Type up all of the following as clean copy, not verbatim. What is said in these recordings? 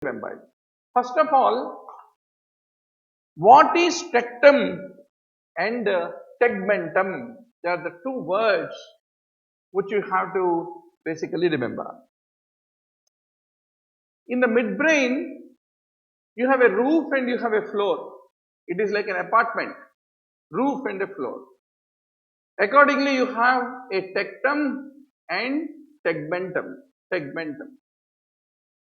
remembered. First of all, what is tectum and tegmentum? They are the two words which you have to basically remember. In the midbrain, you have a roof and you have a floor. It is like an apartment, roof and a floor. Accordingly, you have a tectum and tegmentum.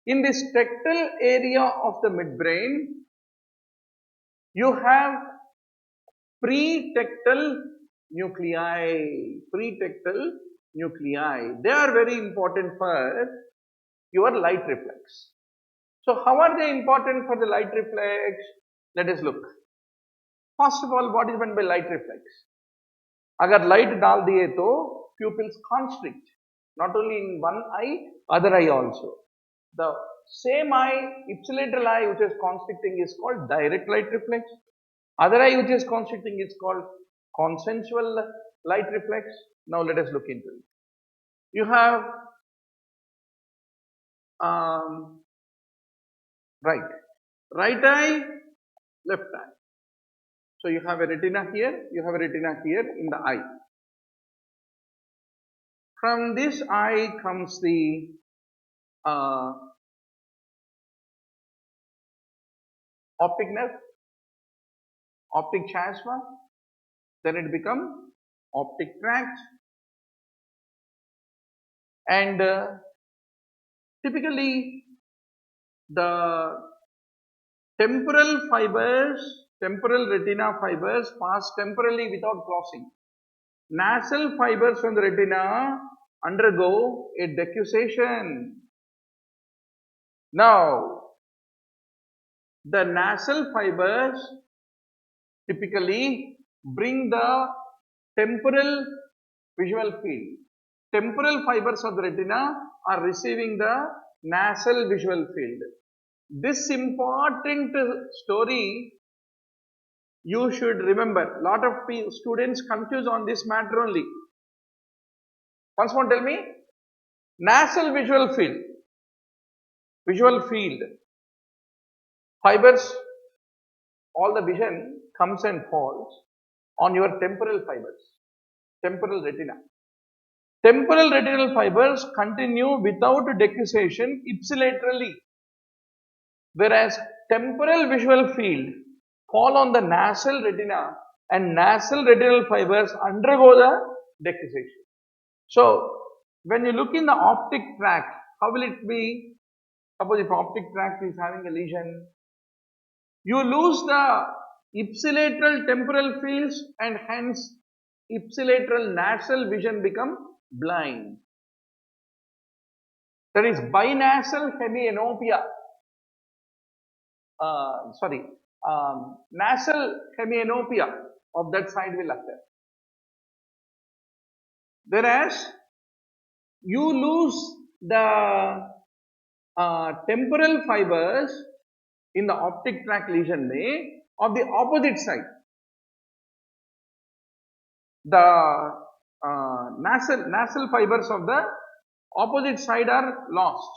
In this tectal area of the midbrain, you have pretectal nuclei. They are very important for your light reflex. So how are they important for the light reflex? Let us look. First of all, what is meant by light reflex? अगर light डाल दिए तो pupils constrict, not only in one eye, other eye also. The same eye, ipsilateral eye which is constricting is called direct light reflex. Other eye which is constricting is called consensual light reflex. Now let us look into it. You have right eye, left eye. So you have a retina here, you have a retina here in the eye. From this eye comes the optic nerve, optic chiasma, then it becomes optic tract, and typically the temporal retina fibers pass temporally without crossing. Nasal fibers from the retina undergo a decussation. Now, the nasal fibers typically bring the temporal visual field. Temporal fibers of the retina are receiving the nasal visual field. This important story you should remember. Lot of students confuse on this matter only. Once more tell me. Nasal visual field. Fibers, all the vision comes and falls on your temporal fibers. Temporal retina. Temporal retinal fibers continue without decussation ipsilaterally. Whereas temporal visual field fall on the nasal retina and nasal retinal fibers undergo the decussation. So, when you look in the optic tract, how will it be? Suppose if optic tract is having a lesion, you lose the ipsilateral temporal fields and hence ipsilateral nasal vision become blind. That is binasal hemianopia. Nasal hemianopia of that side will occur. Whereas you lose the temporal fibers in the optic tract lesion of the opposite side. The nasal fibers of the opposite side are lost.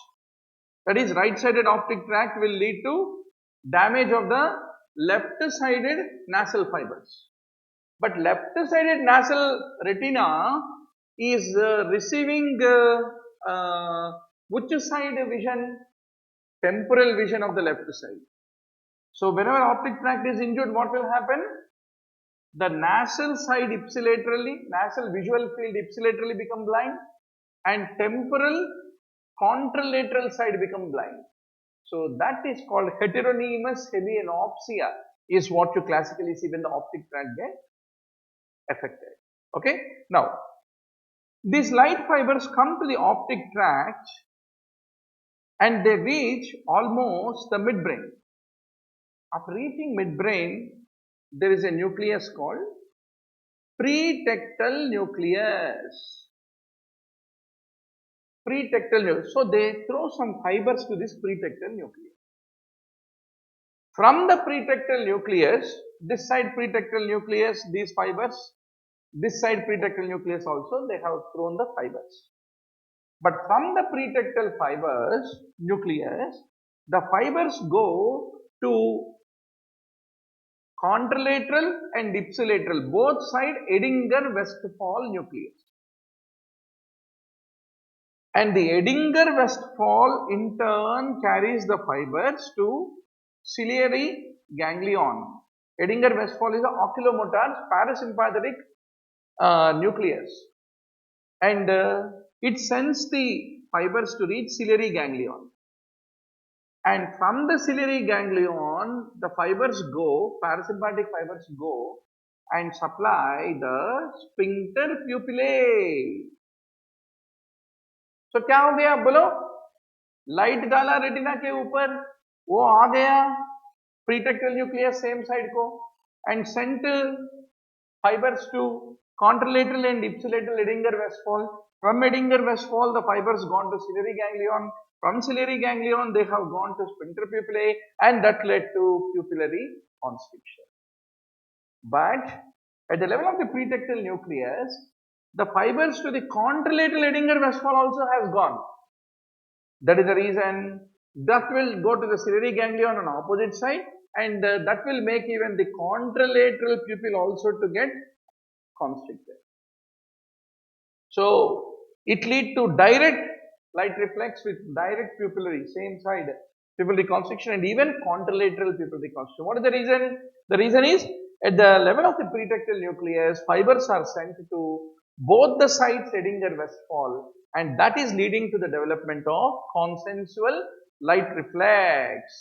That is, right-sided optic tract will lead to damage of the left-sided nasal fibers. But left-sided nasal retina is receiving which side vision? Temporal vision of the left side. So whenever optic tract is injured, what will happen? The nasal side nasal visual field ipsilaterally become blind, and temporal contralateral side become blind. So that is called heteronemus hemianopsia, is what you classically see when the optic tract gets affected. Okay. Now, these light fibers come to the optic tract and they reach almost the midbrain. After reaching midbrain, there is a nucleus called pretectal nucleus. So they throw some fibers to this pretectal nucleus. From the pretectal nucleus, this side pretectal nucleus, these fibers, this side pretectal nucleus also, they have thrown the fibers. But from the pretectal fibers, nucleus, the fibers go to contralateral and ipsilateral, both side Edinger-Westphal nucleus. And the Edinger-Westphal in turn carries the fibers to ciliary ganglion. Edinger-Westphal is the oculomotor parasympathetic nucleus, and it sends the fibers to reach ciliary ganglion. And from the ciliary ganglion, the fibers go, parasympathetic fibers go and supply the sphincter pupillae. So क्या हो गया बोलो? Light डाला retina के ऊपर, वो आ गया प्रीटेक्टल nucleus same side को and sent fibers to contralateral and ipsilateral Edinger-Westphal. From Edinger-Westphal, the fibers gone to ciliary ganglion. From ciliary ganglion, they have gone to sphincter pupillae, and that led to pupillary constriction. But at the level of the pretectal nucleus, the fibers to the contralateral Edinger-Westphal also has gone. That is the reason that will go to the ciliary ganglion on opposite side, and that will make even the contralateral pupil also to get constricted. So it lead to direct light reflex with direct pupillary, same side pupillary constriction, and even contralateral pupillary constriction. What is the reason? The reason is at the level of the pretectal nucleus, fibers are sent to both the sides Edinger-Westphal, and that is leading to the development of consensual light reflex.